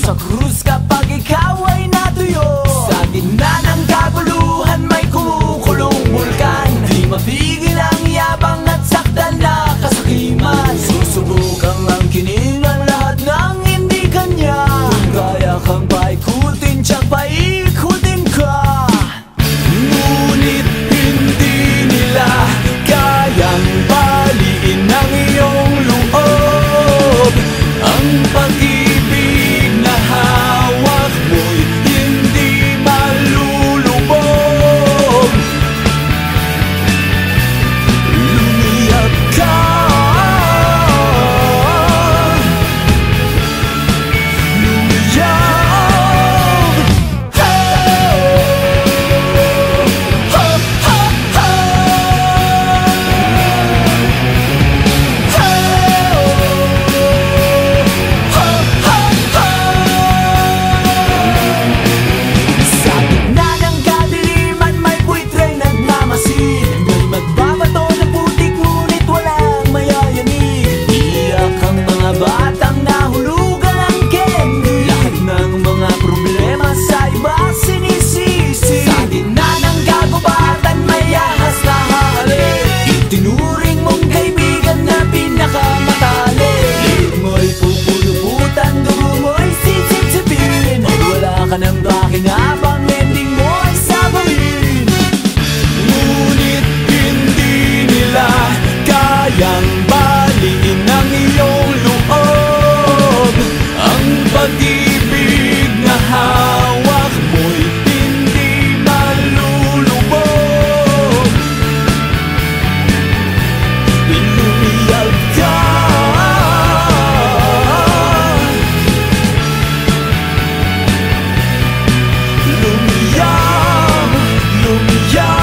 sa krus kapag ikaw ay natuyo. Sa gitna ng kaguluhan may kumukulong bulkan, di mapigil ang yabang at sakdal na kasakiman. Susubukang angkinin ang lahat ng hindi kanya. Kung kaya kang paikutin, tiyak paikutin ka. Ngunit hindi nila kayang baliin ang iyong loob. Ang pag-ibig na hawak mo'y hindi malulubog. Lumiyap ka, lumiyap. Batang nahulugan ng candy, lahat ng mga problema sa iba sinisisi. Sa gitna ng kagubatan may ahas na halik, itinuring mong kaibigan na pinakamatali. Liit mo'y pupuluputan, dugo mo'y sisip-sipin, at wala ka ng pakinabang, ending mo'y sabahin. Ngunit hindi nila kayang baliin ang iyong loob. Ang pag-ibig na hawak mo'y hindi malulubog. Lumiyab ka, lumiyab, lumiyab.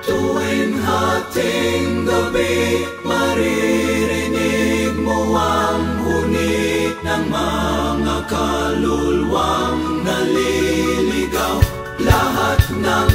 Tuwing hating gabi, maririnig mo ang hunit ng mga kaluluwang naliligaw. Lahat ng